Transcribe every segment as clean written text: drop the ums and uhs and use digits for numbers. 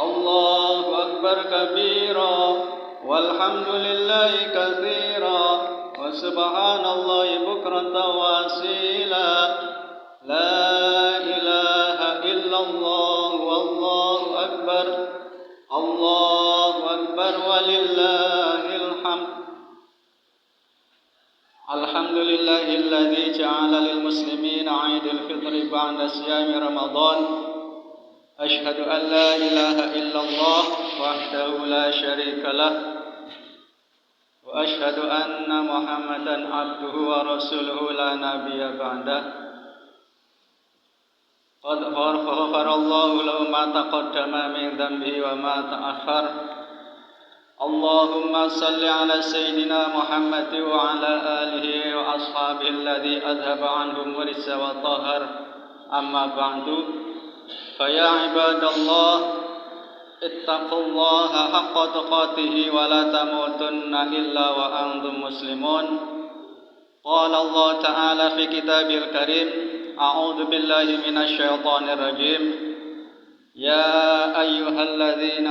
الله أكبر كبيرا والحمد لله كثيرا وسبحان الله بكرة وأصيلا لا إله إلا الله والله أكبر الله أكبر ولله الحمد الحمد لله الذي جعل للمسلمين عيد الفطر بعد صيام رمضان أشهد أن لا إله إلا الله وحده لا شريك له وأشهد أن محمدا عبده ورسوله لا نبي بعده قد غفر الله له ما تقدم من ذنبه وما تأخر اللهم صل على سيدنا محمد وعلى آله وأصحابه الذي أذهب عنهم الرجس وطهر أما بعد فيا عباد الله اتقوا الله حق تقاته ولا تموتن إلا وأنتم مسلمون قال الله تعالى في كتابه الكريم أعوذ بالله من الشيطان الرجيم يا أيها الذين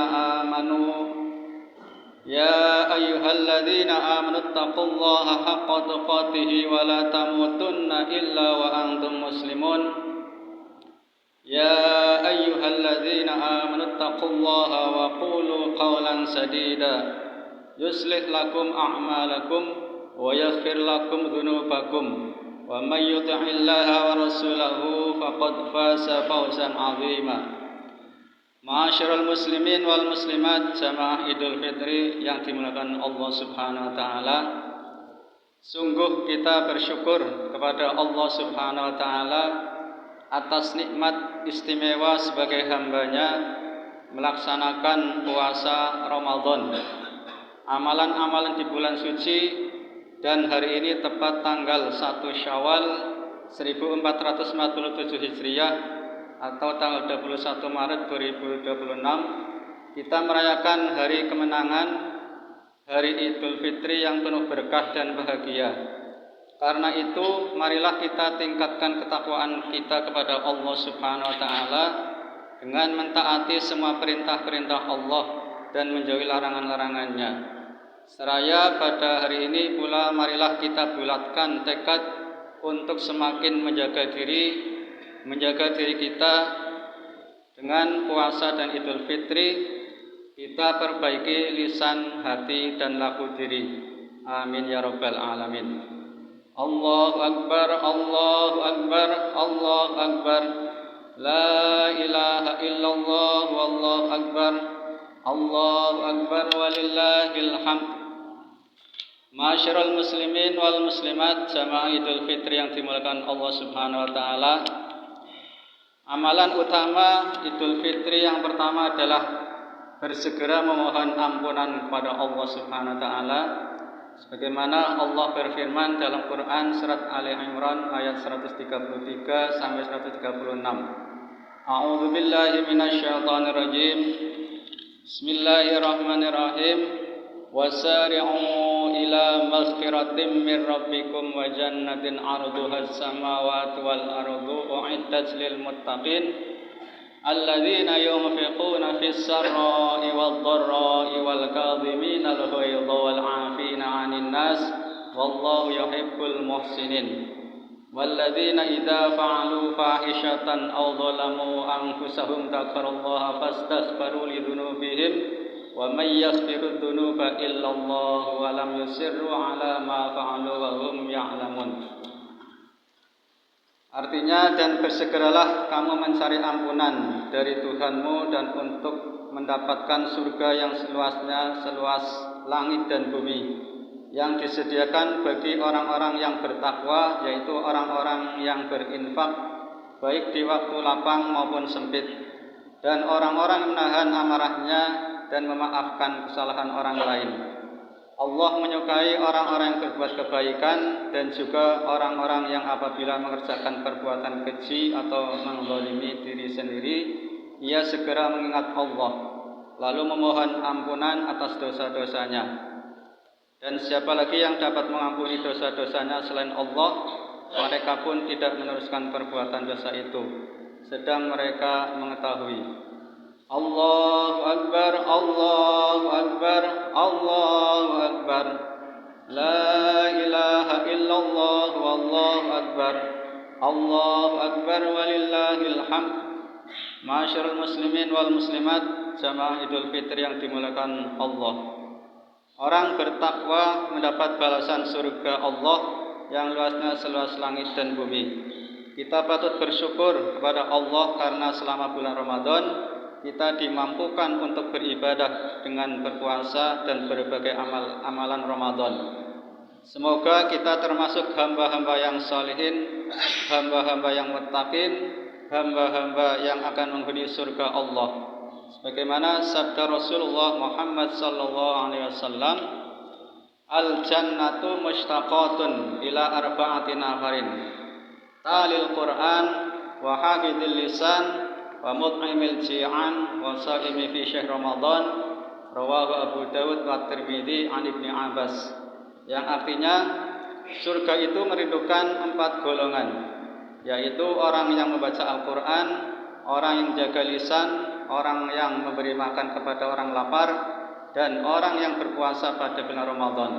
آمنوا اتقوا الله حق تقاته ولا تموتن إلا وأنتم مسلمون يا أيها الذين آمنوا اتقوا الله وقولوا قولا سديدا يصلح لكم أعمالكم ويغفر لكم ذنوبكم ومن يطع الله ورسوله فقد فاز فوزا عظيما. Ma'asyiral muslimin wal muslimat jamaah Idul Fitri yang dimuliakan Allah Subhanahu wa taala. Sungguh kita bersyukur kepada Allah Subhanahu wa taala atas nikmat istimewa sebagai hambanya melaksanakan puasa Ramadan, amalan-amalan di bulan suci, dan hari ini tepat tanggal 1 Syawal 1447 Hijriah atau tanggal 21 Maret 2026 kita merayakan hari kemenangan, hari Idul Fitri yang penuh berkah dan bahagia. Karena itu, marilah kita tingkatkan ketakwaan kita kepada Allah Subhanahu wa taala dengan mentaati semua perintah-perintah Allah dan menjauhi larangan-larangannya. Seraya pada hari ini pula marilah kita bulatkan tekad untuk semakin menjaga diri kita dengan puasa dan Idul Fitri. Kita perbaiki lisan, hati, dan laku diri. Amin ya rabbal alamin. Allahu Akbar, Allahu Akbar, Allahu Akbar. La ilaha illallah, wallahu Akbar. Allahu Akbar walillahil hamd. Ma'asyiral muslimin wal muslimat jamaah Idul Fitri yang dimuliakan Allah Subhanahu wa taala. Amalan utama Idul Fitri yang pertama adalah bersegera memohon ampunan kepada Allah Subhanahu wa taala. Sebagaimana Allah berfirman dalam Quran surat Ali Imran ayat 133 sampai 136. A'udzu billahi minasyaitonir rajim. Bismillahirrahmanirrahim. Wasari'u ila maghfiratin min rabbikum wa jannatin 'arduhas samawati wal ardu u'iddat lil muttaqin alladzina yunfiquna fis sarra'i wad dharra'i wal kadhimina al ghayza wal 'afina 'anil nas wallahu yuhibbul muhsinin walladzina idza fa'alu fahishatan aw dhalamu anfusahum dzakarallaha fastaghfiru li dzunubihim wa may yaghfiru dzunuba illallah wa lam yusirru 'ala ma fa'alu wa hum ya'lamun. Artinya, dan bersegeralah kamu mencari ampunan dari Tuhanmu dan untuk mendapatkan surga yang seluasnya seluas langit dan bumi, yang disediakan bagi orang-orang yang bertakwa, yaitu orang-orang yang berinfak baik di waktu lapang maupun sempit, dan orang-orang yang menahan amarahnya dan memaafkan kesalahan orang lain. Allah menyukai orang-orang yang berbuat kebaikan dan juga orang-orang yang apabila mengerjakan perbuatan keji atau menzalimi diri sendiri, ia segera mengingat Allah, lalu memohon ampunan atas dosa-dosanya. Dan siapa lagi yang dapat mengampuni dosa-dosanya selain Allah? Mereka pun tidak meneruskan perbuatan dosa itu, sedang mereka mengetahui. Allahu Akbar, Allahu Akbar, Allahu Akbar. La ilaha illallah, wallahu akbar. Allahu Akbar walillahil hamd. Ma'asyiral muslimin wal muslimat, jamaah Idul Fitri yang dimuliakan Allah. Orang bertakwa mendapat balasan surga Allah yang luasnya seluas langit dan bumi. Kita patut bersyukur kepada Allah karena selama bulan Ramadan kita dimampukan untuk beribadah dengan berpuasa dan berbagai amalan Ramadan. Semoga kita termasuk hamba-hamba yang salihin, hamba-hamba yang muttaqin, hamba-hamba yang akan menghuni surga Allah. Sebagaimana sabda Rasulullah Muhammad sallallahu alaihi wasallam, "Al-jannatu mushtaqatun ila arba'ati nafarin. Talil Qur'an wa hafidhil lisan wa mut'imil ji'an wa sha'imi fi syahr Ramadan." Rawahu Abu Dawud wa Tirmidzi an Ibnu Abbas. Yang artinya surga itu merindukan 4 golongan, yaitu orang yang membaca Al-Quran, orang yang jaga lisan, orang yang memberi makan kepada orang lapar, dan orang yang berpuasa pada bulan Ramadan.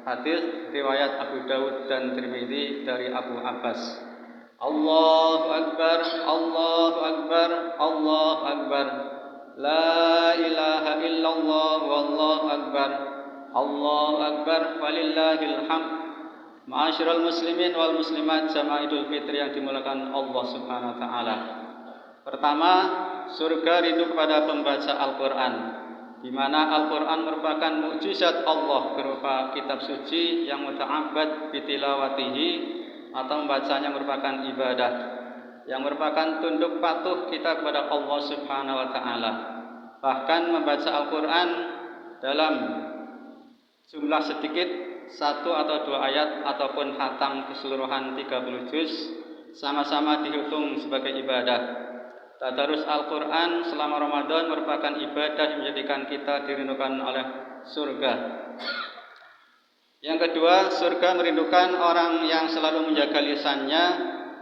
Hadis riwayat Abu Dawud dan Tirmidzi dari Abu Abbas. Allahu Akbar, Allahu Akbar, Allahu Akbar. La ilaha illallah, wallahu akbar. Allahu Akbar walillahil hamd. Ma'asyiral muslimin wal muslimat, jamaah Idul Fitri yang dimuliakan Allah Subhanahu wa taala. Pertama, surga rindu kepada pembaca Al-Qur'an, di mana Al-Qur'an merupakan mukjizat Allah berupa kitab suci yang muta'abbad bitilawatihi, atau membacanya merupakan ibadah yang merupakan tunduk patuh kita kepada Allah Subhanahu wa taala. Bahkan membaca Al-Qur'an dalam jumlah sedikit, 1 atau 2 ayat ataupun khatam keseluruhan 30 juz, sama-sama dihitung sebagai ibadah. Tadarus Al-Quran selama Ramadan merupakan ibadah yang menjadikan kita dirindukan oleh surga. Yang kedua, surga merindukan orang yang selalu menjaga lisannya,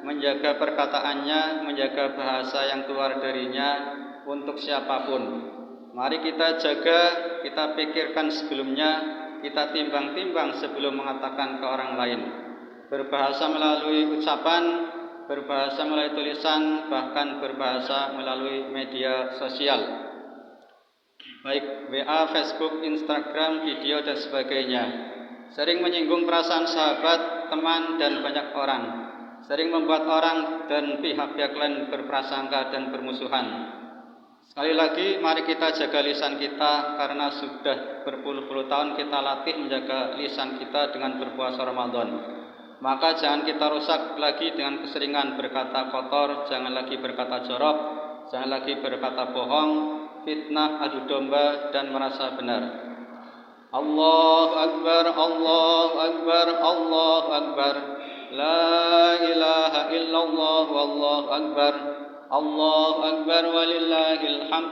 menjaga perkataannya, menjaga bahasa yang keluar darinya untuk siapapun. Mari kita jaga, kita pikirkan sebelumnya, kita timbang-timbang sebelum mengatakan ke orang lain. Berbahasa melalui ucapan, berbahasa melalui tulisan, bahkan berbahasa melalui media sosial, baik WA, Facebook, Instagram, video dan sebagainya. Sering menyinggung perasaan sahabat, teman, dan banyak orang. Sering membuat orang dan pihak-pihak lain berprasangka dan bermusuhan. Sekali lagi, mari kita jaga lisan kita, karena sudah berpuluh-puluh tahun kita latih menjaga lisan kita dengan berpuasa Ramadan. Maka jangan kita rusak lagi dengan keseringan berkata kotor, jangan lagi berkata jorok, jangan lagi berkata bohong, fitnah, adu domba, dan merasa benar. Allahu Akbar, Allahu Akbar, Allahu Akbar. La ilaha illallah, wallahu akbar. Allahu Akbar walillahil hamd.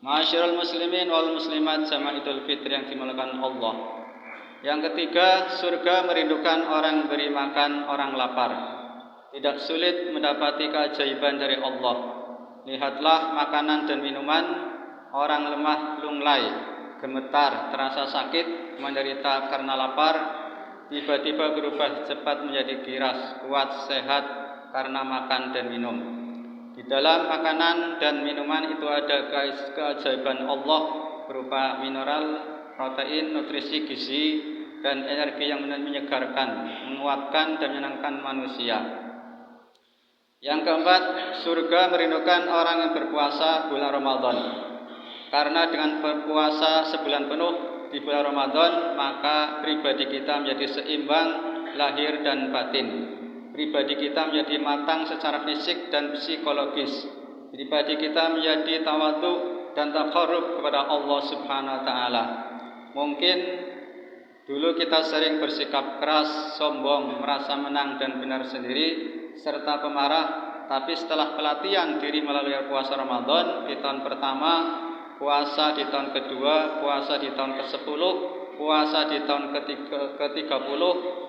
Ma'asyiral muslimin wal muslimat, jamaah Idul Fitri yang dimuliakan Allah. Yang ketiga, surga merindukan orang beri makan orang lapar. Tidak sulit mendapati keajaiban dari Allah. Lihatlah makanan dan minuman, orang lemah lunglai, gemetar, terasa sakit, menderita karena lapar, tiba-tiba berubah cepat menjadi giras, kuat, sehat karena makan dan minum. Di dalam makanan dan minuman itu ada keajaiban Allah berupa mineral, protein, nutrisi, gizi, dan energi yang menyegarkan, menguatkan, dan menyenangkan manusia. Yang keempat, surga merindukan orang yang berpuasa bulan Ramadan. Karena dengan berpuasa sebulan penuh di bulan Ramadan, maka pribadi kita menjadi seimbang lahir dan batin. Pribadi kita menjadi matang secara fisik dan psikologis. Pribadi kita menjadi tawadhu dan taqarrub kepada Allah Subhanahu wa taala. Mungkin dulu kita sering bersikap keras, sombong, merasa menang dan benar sendiri, serta pemarah. Tapi setelah pelatihan diri melalui puasa Ramadan di tahun pertama, puasa di tahun kedua, puasa di tahun ke-10, puasa di tahun ke-30,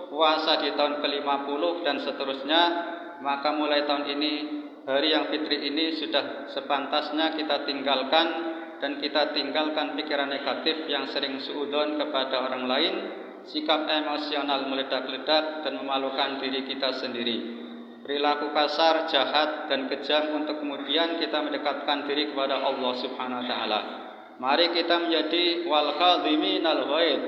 puasa di tahun ke-50, dan seterusnya, maka mulai tahun ini hari yang fitri ini sudah sepantasnya kita tinggalkan, dan kita tinggalkan pikiran negatif yang sering suudzon kepada orang lain, sikap emosional meledak-ledak dan memalukan diri kita sendiri, perilaku kasar, jahat dan kejam, untuk kemudian kita mendekatkan diri kepada Allah Subhanahu wa taala. Mari kita menjadi wal kadhiminal ghaidh,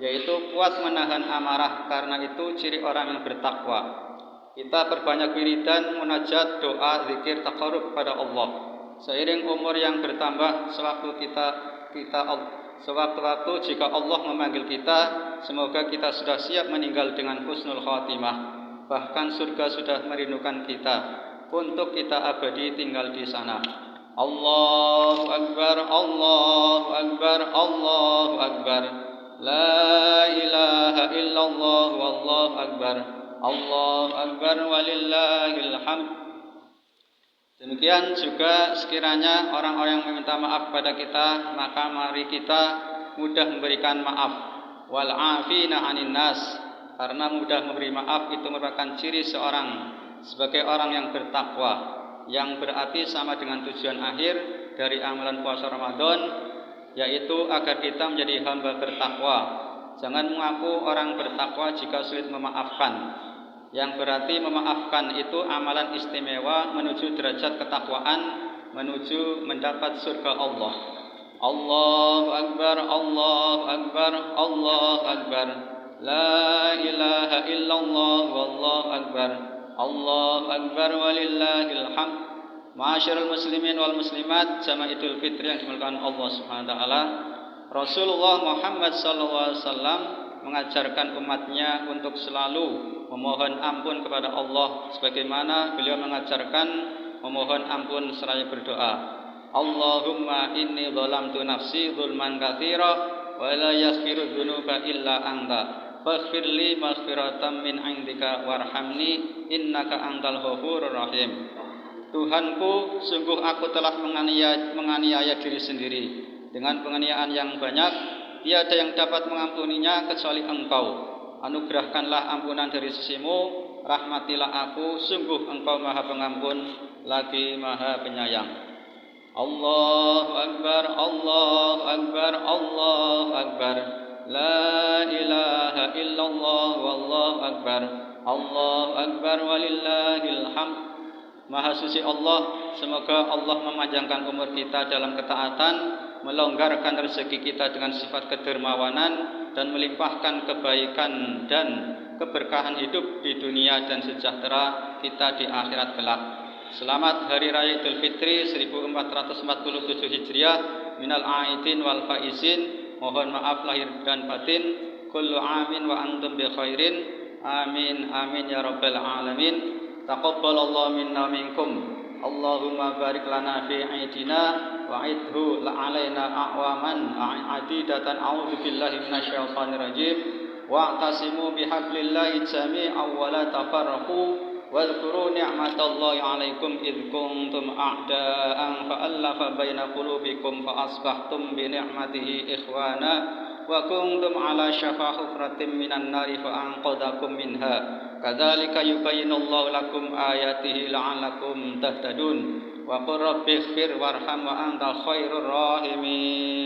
yaitu kuat menahan amarah, karena itu ciri orang yang bertakwa. Kita perbanyak wiridan, munajat, doa, zikir, taqarrub kepada Allah. Seiring umur yang bertambah, sewaktu-waktu jika Allah memanggil kita, semoga kita sudah siap meninggal dengan husnul khatimah. Bahkan surga sudah merindukan kita untuk kita abadi tinggal di sana. Allahu Akbar, Allahu Akbar, Allahu Akbar. La ilaha illallah, wallahu akbar. Allahu Akbar walillahil hamd. Demikian juga sekiranya orang-orang yang meminta maaf pada kita, maka mari kita mudah memberikan maaf. Wal afina 'anin nas, karena mudah memberi maaf itu merupakan ciri seorang sebagai orang yang bertakwa, yang berarti sama dengan tujuan akhir dari amalan puasa Ramadan, yaitu agar kita menjadi hamba bertakwa. Jangan mengaku orang bertakwa jika sulit memaafkan, yang berarti memaafkan itu amalan istimewa menuju derajat ketakwaan, menuju mendapat surga Allah. Allahu Akbar, Allahu Akbar, Allahu Akbar. La ilaha illallah, wallahu akbar. Allahu Akbar walillahil hamd. Ma'asyiral muslimin wal muslimat, jamaah Idul Fitri yang dimuliakan Allah Subhanahu wa taala. Rasulullah Muhammad sallallahu alaihi wasallam mengajarkan umatnya untuk selalu memohon ampun kepada Allah, sebagaimana beliau mengajarkan memohon ampun seraya berdoa. Allahumma inni zalamtu nafsi zulman katsira wa la yaghfiru dzunuba illa anta faghfirli maghfiratan min 'indika warhamni innaka antal ghafurur rahim. Tuhanku, sungguh aku telah menganiaya diri sendiri dengan penganiayaan yang banyak. Tiada yang dapat mengampuninya kecuali Engkau. Anugerahkanlah ampunan dari sisimu, rahmatilah aku, sungguh Engkau Maha Pengampun lagi Maha Penyayang. Allahu Akbar, Allahu Akbar, Allahu Akbar. La ilaha illallah, wallahu akbar. Allahu Akbar walillahil hamd. Maha suci Allah, semoga Allah memanjangkan umur kita dalam ketaatan, melonggarkan rezeki kita dengan sifat kedermawanan, dan melimpahkan kebaikan dan keberkahan hidup di dunia dan sejahtera kita di akhirat kelak. Selamat Hari Raya Idul Fitri 1447 Hijriah, minal aidin wal faizin. Mohon maaf lahir dan batin. Kullu amin wa antum bi khairin. Amin amin ya rabbal alamin. Taqabbalallahu minna minkum. Allahumma barik lana fi aidina wa aidhu alaina a'waman adidatan. A'udzu billahi minasyaitonir rajim. Wa'tasimu bihablillahi jami'an wa la tafarraqu. Wadhkuru ni'matallahi 'alaikum id kuntum a'da'an fa'alafa baina qulubikum fa asbahtum bi ni'matihi ikhwana wa kuntum 'ala syafa hufratin minan nari fa anqadhakum minha. Kadzalika yubayyinullahu lakum ayatihi la'allakum tahtadun. Wa qur rabbighfir warham wa antal khairur rahimin.